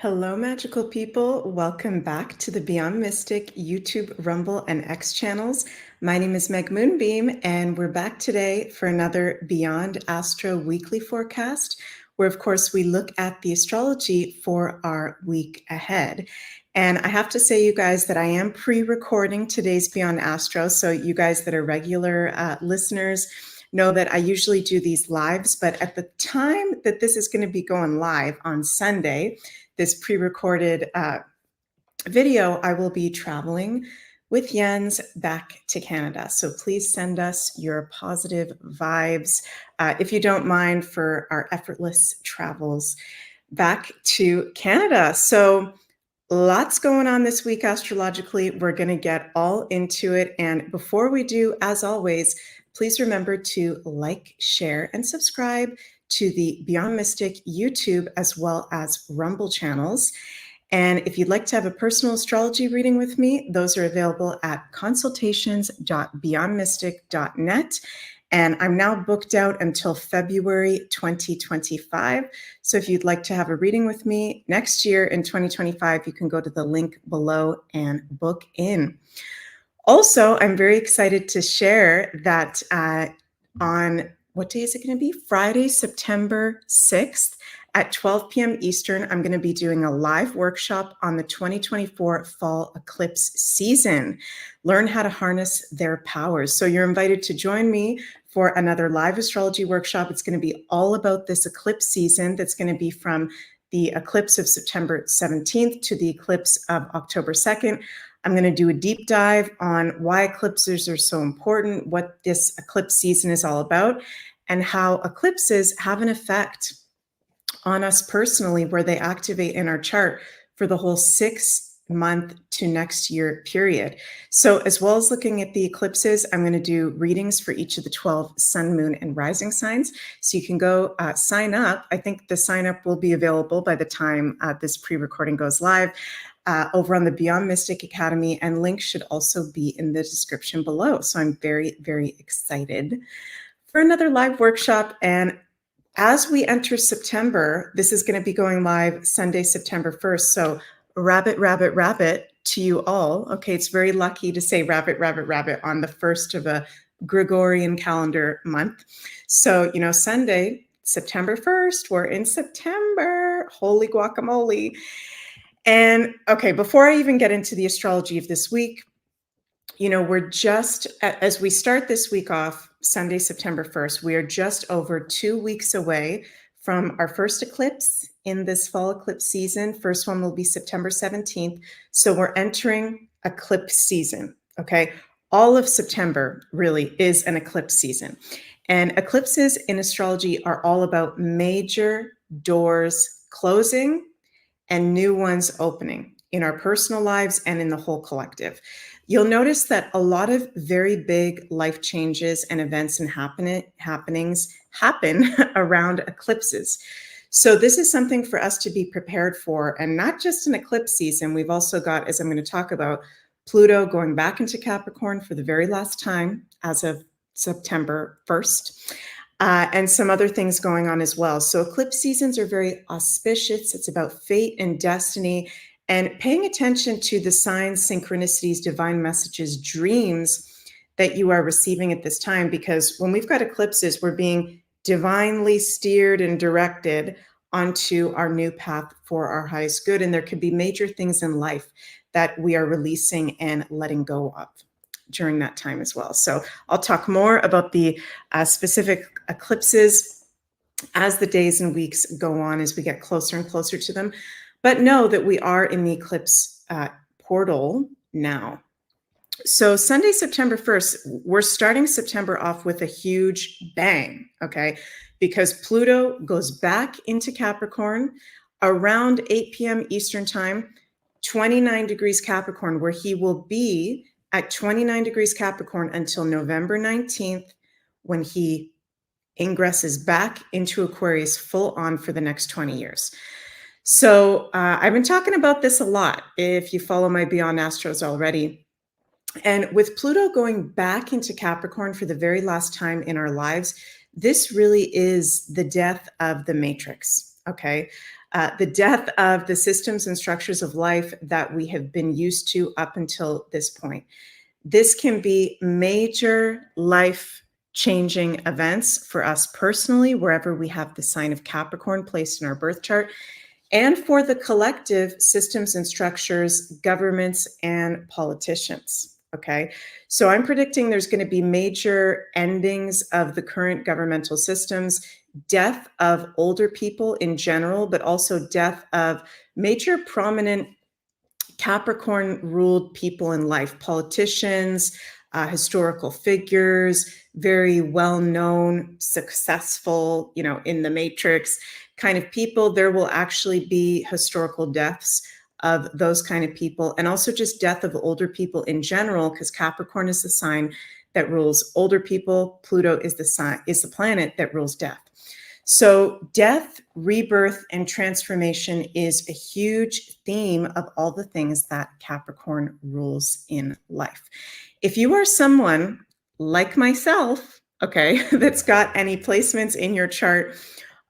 Hello, magical people. Welcome back to the Beyond Mystic YouTube, Rumble, and X channels. My name is Meg Moonbeam, and we're back today for another Beyond Astro weekly forecast, where, of course, we look at the astrology for our week ahead. And I have to say, you guys, that I am pre-recording today's Beyond Astro. So you guys that are regular listeners know that I usually do these lives, but at the time that this is going to be going live on Sunday, this pre-recorded video, I will be traveling with Jens back to Canada. So please send us your positive vibes, if you don't mind, for our effortless travels back to Canada. So lots going on this week astrologically. We're going to get all into it. And before we do, as always, please remember to like, share, and subscribe to the Beyond Mystic YouTube as well as Rumble channels. And if you'd like to have a personal astrology reading with me, those are available at consultations.beyondmystic.net. And I'm now booked out until February 2025. So if you'd like to have a reading with me next year in 2025, you can go to the link below and book in. Also, I'm very excited to share that on what day is it going to be? Friday, September 6th at 12 p.m. Eastern, I'm going to be doing a live workshop on the 2024 fall eclipse season. Learn how to harness their powers. So you're invited to join me for another live astrology workshop. It's going to be all about this eclipse season. That's going to be from the eclipse of September 17th to the eclipse of October 2nd. I'm going to do a deep dive on why eclipses are so important, what this eclipse season is all about, and how eclipses have an effect on us personally, where they activate in our chart for the whole 6-month to next year period. So as well as looking at the eclipses, I'm going to do readings for each of the 12 sun, moon, and rising signs. So you can go sign up. I think the sign up will be available by the time this pre-recording goes live. Over on the Beyond Mystic Academy, and links should also be in the description below. So I'm very, very excited for another live workshop. And as we enter September, this is going to be going live Sunday, September 1st. So rabbit, rabbit, rabbit to you all. Okay, it's very lucky to say rabbit, rabbit, rabbit on the first of a Gregorian calendar month. So, you know, Sunday, September 1st, we're in September. Holy guacamole. And okay, before I even get into the astrology of this week, you know, we're just, as we start this week off, Sunday, September 1st, we are just over 2 weeks away from our first eclipse in this fall eclipse season. First one will be September 17th. So we're entering eclipse season, okay? All of September really is an eclipse season. And eclipses in astrology are all about major doors closing and new ones opening in our personal lives and in the whole collective. You'll notice that a lot of very big life changes and events and happenings happen around eclipses. So this is something for us to be prepared for, and not just an eclipse season. We've also got, as I'm going to talk about, Pluto going back into Capricorn for the very last time as of September 1st. And some other things going on as well. So eclipse seasons are very auspicious. It's about fate and destiny, and paying attention to the signs, synchronicities, divine messages, dreams that you are receiving at this time. Because when we've got eclipses, we're being divinely steered and directed onto our new path for our highest good. And there could be major things in life that we are releasing and letting go of during that time as well. So I'll talk more about the specific eclipses as the days and weeks go on, as we get closer and closer to them. But know that we are in the eclipse portal now. So Sunday, September 1st, we're starting September off with a huge bang, okay? Because Pluto goes back into Capricorn around 8 p.m. Eastern time, 29 degrees Capricorn, where he will be at 29 degrees Capricorn until November 19th, when he ingresses back into Aquarius full on for the next 20 years. So I've been talking about this a lot, if you follow my Beyond Astros already. And with Pluto going back into Capricorn for the very last time in our lives, this really is the death of the matrix, okay? the death of the systems and structures of life that we have been used to up until this point. This can be major life-changing events for us personally, wherever we have the sign of Capricorn placed in our birth chart, and for the collective systems and structures, governments, and politicians. Okay, so I'm predicting there's going to be major endings of the current governmental systems, death of older people in general, but also death of major prominent Capricorn ruled people in life, politicians, historical figures, very well-known, successful, in the matrix kind of people. There will actually be historical deaths of those kind of people, and also just death of older people in general, because Capricorn is the sign that rules older people. Pluto is the planet that rules death. So death, rebirth, and transformation is a huge theme of all the things that Capricorn rules in life. If you are someone like myself, okay, that's got any placements in your chart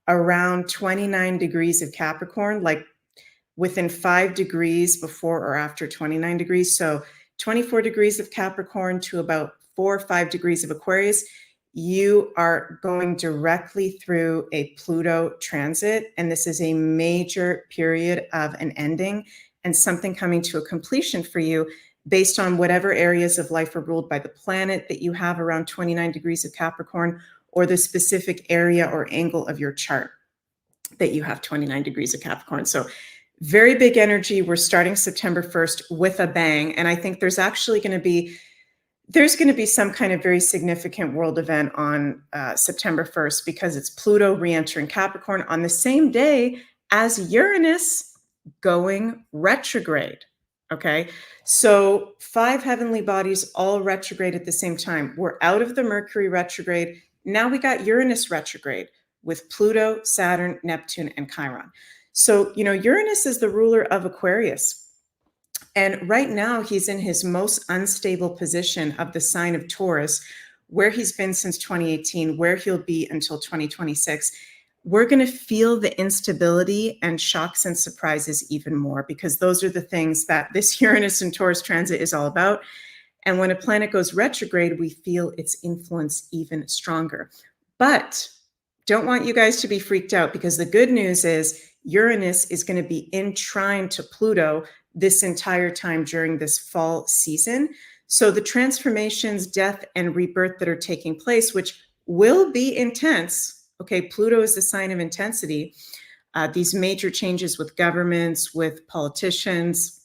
around 29 degrees of Capricorn, like within 5 degrees before or after 29 degrees, so 24 degrees of Capricorn to about 4 or 5 degrees of Aquarius, you are going directly through a Pluto transit, and this is a major period of an ending and something coming to a completion for you based on whatever areas of life are ruled by the planet that you have around 29 degrees of Capricorn, or the specific area or angle of your chart that you have 29 degrees of Capricorn. So very big energy. We're starting September 1st with a bang, and I think there's actually going to be some kind of very significant world event on September 1st, because it's Pluto re-entering Capricorn on the same day as Uranus going retrograde. Okay, so 5 heavenly bodies all retrograde at the same time. We're out of the Mercury retrograde. Now we got Uranus retrograde with Pluto, Saturn, Neptune, and Chiron. So, Uranus is the ruler of Aquarius. And right now, he's in his most unstable position of the sign of Taurus, where he's been since 2018, where he'll be until 2026. We're going to feel the instability and shocks and surprises even more, because those are the things that this Uranus and Taurus transit is all about. And when a planet goes retrograde, we feel its influence even stronger. But don't want you guys to be freaked out, because the good news is Uranus is going to be in trine to Pluto this entire time during this fall season. So the transformations, death, and rebirth that are taking place, which will be intense. Okay, Pluto is the sign of intensity. These major changes with governments, with politicians,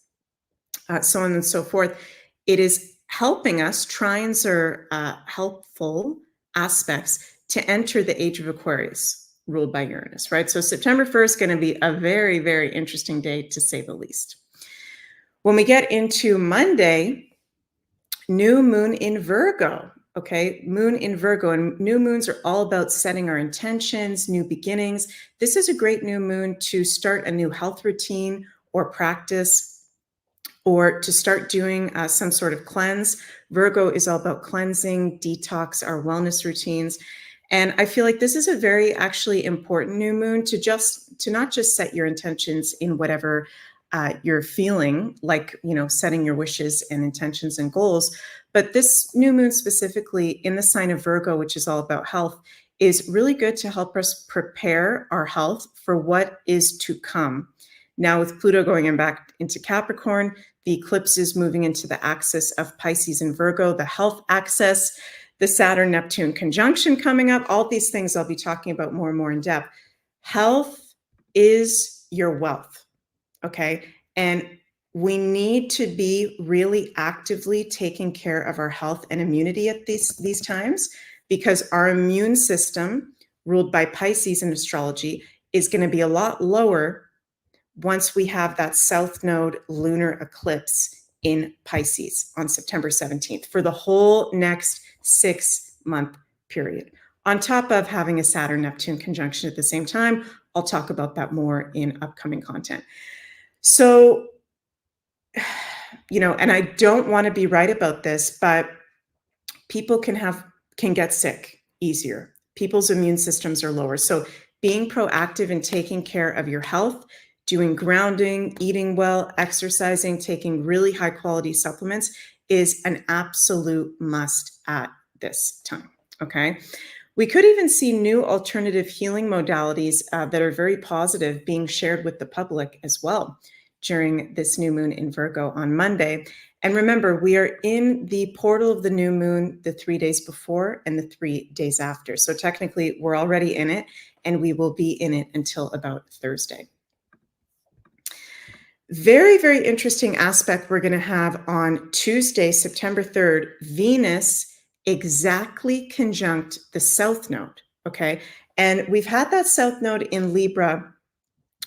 so on and so forth. It is helping us. Trines are helpful aspects to enter the age of Aquarius, ruled by Uranus, right? So September 1st is going to be a very, very interesting day, to say the least. When we get into Monday, new moon in Virgo, okay? Moon in Virgo, and new moons are all about setting our intentions, new beginnings. This is a great new moon to start a new health routine or practice, or to start doing some sort of cleanse. Virgo is all about cleansing, detox, our wellness routines. And I feel like this is a very actually important new moon to not just set your intentions in whatever you're feeling, like, setting your wishes and intentions and goals. But this new moon specifically in the sign of Virgo, which is all about health, is really good to help us prepare our health for what is to come. Now, with Pluto going back into Capricorn, the eclipses moving into the axis of Pisces and Virgo, the health axis, the Saturn-Neptune conjunction coming up, all these things I'll be talking about more and more in depth. Health is your wealth. Okay, and we need to be really actively taking care of our health and immunity at these times, because our immune system, ruled by Pisces in astrology, is going to be a lot lower once we have that South Node lunar eclipse in Pisces on September 17th for the whole next 6-month period. On top of having a Saturn-Neptune conjunction at the same time. I'll talk about that more in upcoming content. So, and I don't want to be right about this, but people can get sick easier. People's immune systems are lower. So being proactive in taking care of your health, doing grounding, eating well, exercising, taking really high quality supplements is an absolute must at this time, okay? We could even see new alternative healing modalities that are very positive being shared with the public as well during this new moon in Virgo on Monday. And remember, we are in the portal of the new moon the 3 days before and the 3 days after. So technically, we're already in it, and we will be in it until about Thursday. Very, very interesting aspect we're going to have on Tuesday, September 3rd, Venus exactly conjunct the South Node, okay? And we've had that South Node in Libra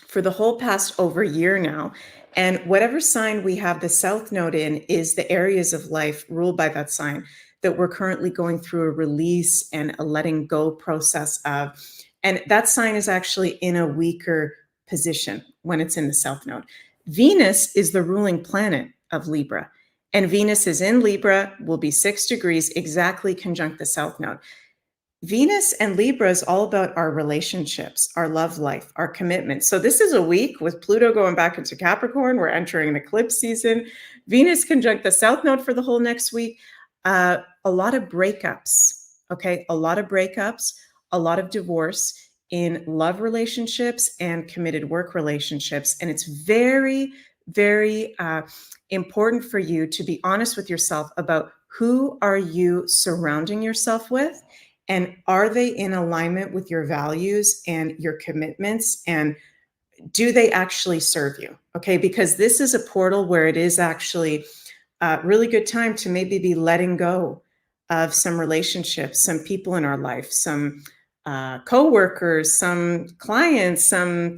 for the whole past over a year now. And whatever sign we have the South Node in is the areas of life ruled by that sign that we're currently going through a release and a letting go process of. And that sign is actually in a weaker position when it's in the South Node. Venus is the ruling planet of Libra, and Venus is in Libra, will be 6 degrees, exactly conjunct the South Node. Venus and Libra is all about our relationships, our love life, our commitment. So this is a week with Pluto going back into Capricorn. We're entering an eclipse season. Venus conjunct the South Node for the whole next week. A lot of breakups, okay? A lot of breakups, a lot of divorce in love relationships and committed work relationships. And it's very, very important for you to be honest with yourself about who are you surrounding yourself with, and are they in alignment with your values and your commitments, and do they actually serve you? Okay, because this is a portal where it is actually a really good time to maybe be letting go of some relationships, some people in our life, some co-workers, some clients, some,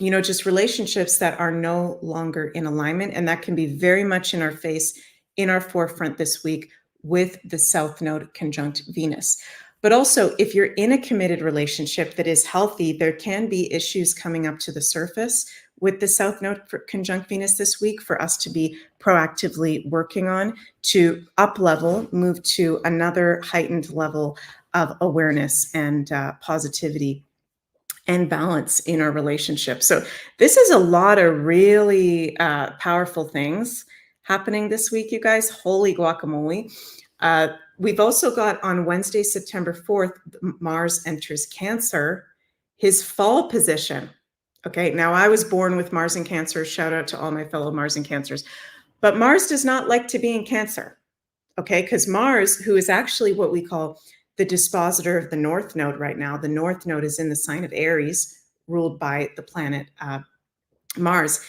just relationships that are no longer in alignment. And that can be very much in our face, in our forefront this week with the South Node conjunct Venus. But also, if you're in a committed relationship that is healthy, there can be issues coming up to the surface with the South Node conjunct Venus this week for us to be proactively working on to up level, move to another heightened level of awareness and positivity and balance in our relationship. So this is a lot of really powerful things happening this week, you guys. Holy guacamole. We've also got on Wednesday, September 4th, Mars enters Cancer, his fall position. Okay, now I was born with Mars in Cancer. Shout out to all my fellow Mars and Cancers. But Mars does not like to be in Cancer, okay? Because Mars, who is actually what we call the dispositor of the North Node right now, the North Node is in the sign of Aries, ruled by the planet Mars.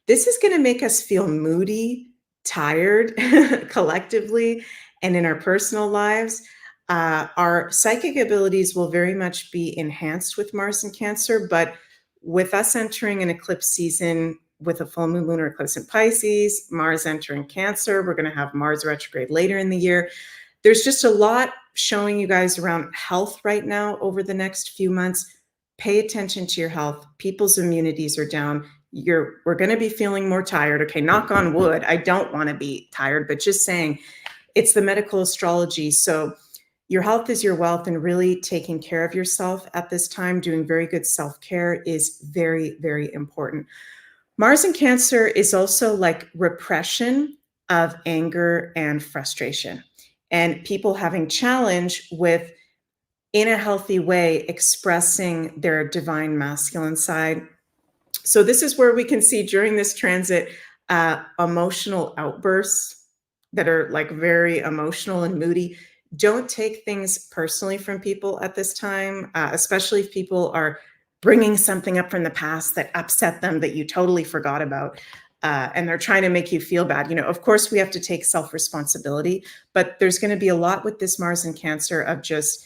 This is going to make us feel moody, tired, collectively, and in our personal lives. Our psychic abilities will very much be enhanced with Mars in Cancer, but with us entering an eclipse season with a full moon lunar eclipse in Pisces, Mars entering Cancer, we're going to have Mars retrograde later in the year. There's just a lot showing you guys around health right now over the next few months. Pay attention to your health. People's immunities are down. We're going to be feeling more tired. Okay, knock on wood. I don't want to be tired, but just saying it's the medical astrology. So your health is your wealth, and really taking care of yourself at this time, doing very good self-care is very, very important. Mars in Cancer is also like repression of anger and frustration, and people having challenge with, in a healthy way, expressing their divine masculine side. So this is where we can see during this transit emotional outbursts that are like very emotional and moody. Don't take things personally from people at this time, especially if people are bringing something up from the past that upset them that you totally forgot about. And they're trying to make you feel bad. Of course, we have to take self-responsibility, but there's going to be a lot with this Mars in Cancer of just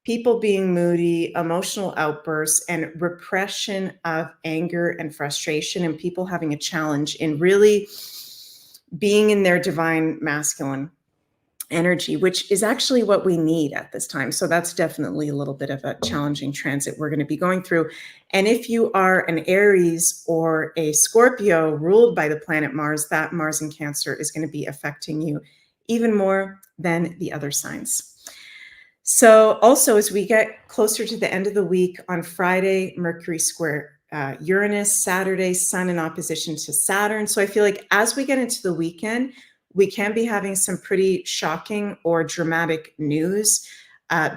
people being moody, emotional outbursts, and repression of anger and frustration, and people having a challenge in really being in their divine masculine energy, which is actually what we need at this time. So that's definitely a little bit of a challenging transit we're going to be going through. And if you are an Aries or a Scorpio ruled by the planet Mars, that Mars in Cancer is going to be affecting you even more than the other signs. So also, as we get closer to the end of the week, on Friday, Mercury square Uranus, Saturday, Sun in opposition to Saturn. So I feel like as we get into the weekend, we can be having some pretty shocking or dramatic news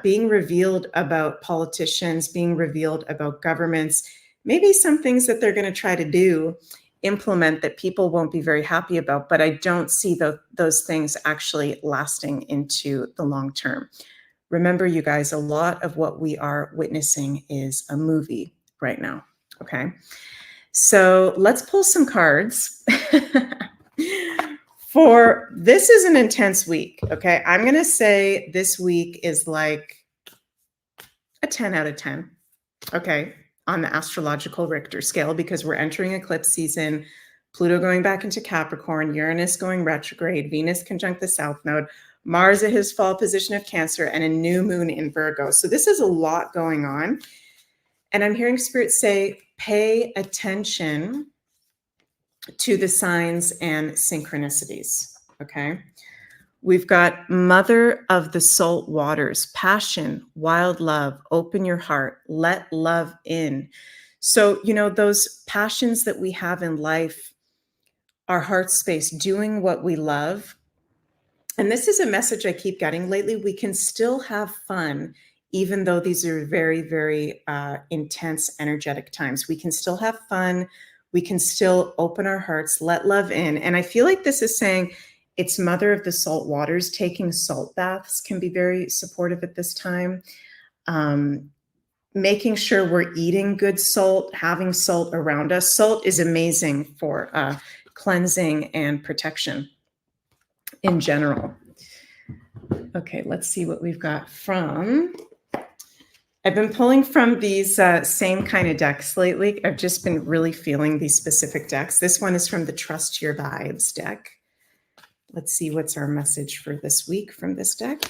being revealed about politicians, being revealed about governments, maybe some things that they're going to try to do, implement, that people won't be very happy about. But I don't see those things actually lasting into the long term. Remember, you guys, a lot of what we are witnessing is a movie right now. Okay. So let's pull some cards. For this is an intense week. Okay. I'm going to say this week is like a 10 out of 10. Okay. On the astrological Richter scale, because we're entering eclipse season, Pluto going back into Capricorn, Uranus going retrograde, Venus conjunct the South Node, Mars at his fall position of Cancer, and a new moon in Virgo. So this is a lot going on. And I'm hearing Spirit say, pay attention to the signs and synchronicities, okay? We've got Mother of the Salt Waters, passion, wild love, open your heart, let love in. So, those passions that we have in life, our heart space, doing what we love. And this is a message I keep getting lately. We can still have fun, even though these are very, very intense, energetic times. We can still have fun. We can still open our hearts, let love in. And I feel like this is saying it's Mother of the Salt Waters. Taking salt baths can be very supportive at this time. Making sure we're eating good salt, having salt around us. Salt is amazing for cleansing and protection in general. Okay, let's see what we've got from. I've been pulling from these same kind of decks lately. I've just been really feeling these specific decks. This one is from the Trust Your Vibes deck. Let's see what's our message for this week from this deck.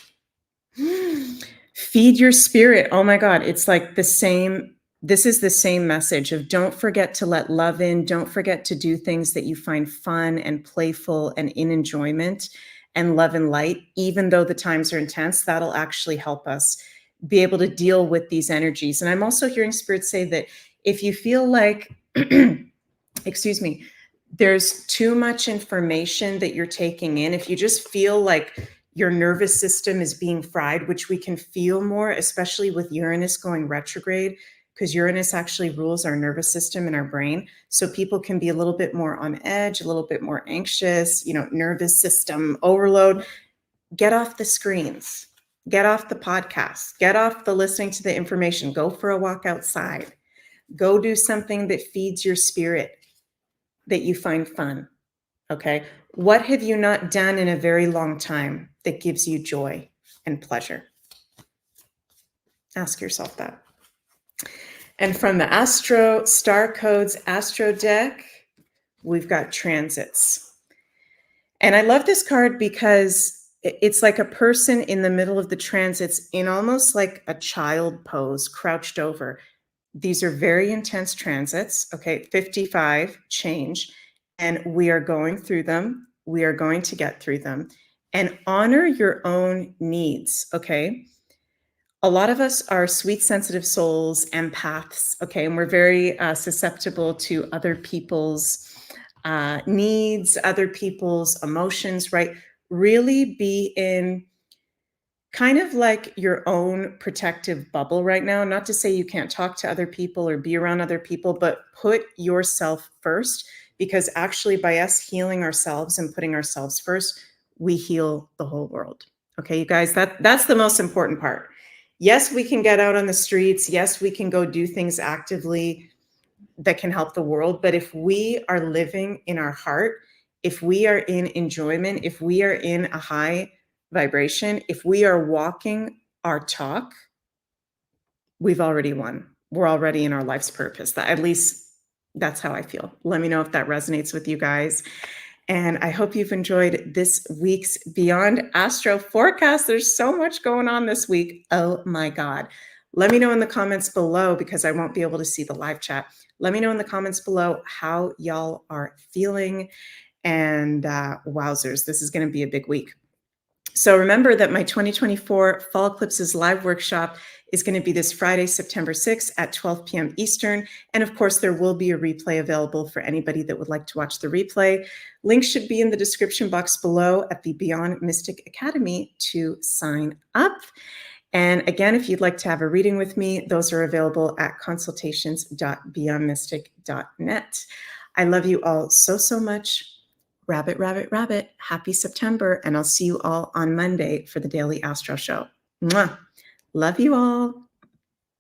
Feed your spirit. Oh my God, it's like the same. This is the same message of don't forget to let love in. Don't forget to do things that you find fun and playful and in enjoyment and love and light, even though the times are intense. That'll actually help us be able to deal with these energies. And I'm also hearing Spirit say that if you feel like, excuse me, there's too much information that you're taking in, if you just feel like your nervous system is being fried, which we can feel more, especially with Uranus going retrograde, because Uranus actually rules our nervous system and our brain. So people can be a little bit more on edge, a little bit more anxious, nervous system overload. Get off the screens, get off the podcasts, get off the listening to the information, go for a walk outside, go do something that feeds your spirit, that you find fun. Okay. What have you not done in a very long time that gives you joy and pleasure? Ask yourself that. And from the Astro Star Codes Astro deck, we've got transits. And I love this card because it's like a person in the middle of the transits in almost like a child pose, crouched over. These are very intense transits. Okay, 55 change. And we are going through them. We are going to get through them. And honor your own needs, okay? A lot of us are sweet, sensitive souls, empaths, okay? And we're very susceptible to other people's needs, other people's emotions, right? Really be in kind of like your own protective bubble right now. Not to say you can't talk to other people or be around other people, but put yourself first, because actually by us healing ourselves and putting ourselves first, we heal the whole world. Okay, you guys, that's the most important part. Yes, we can get out on the streets. Yes, we can go do things actively that can help the world. But if we are living in our heart, if we are in enjoyment, if we are in a high vibration, if we are walking our talk, we've already won. We're already in our life's purpose. At least that's how I feel. Let me know if that resonates with you guys. And I hope you've enjoyed this week's Beyond Astro forecast. There's so much going on this week. Oh my God. Let me know in the comments below, because I won't be able to see the live chat. Let me know in the comments below how y'all are feeling. And wowzers, this is going to be a big week. So remember that my 2024 Fall Eclipses live workshop is going to be this Friday, September 6th at 12 p.m. Eastern. And of course, there will be a replay available for anybody that would like to watch the replay. Links should be in the description box below at the Beyond Mystic Academy to sign up. And again, if you'd like to have a reading with me, those are available at consultations.beyondmystic.net. I love you all so, so much. Rabbit, rabbit, rabbit. Happy September. And I'll see you all on Monday for the Daily Astro Show. Mwah. Love you all.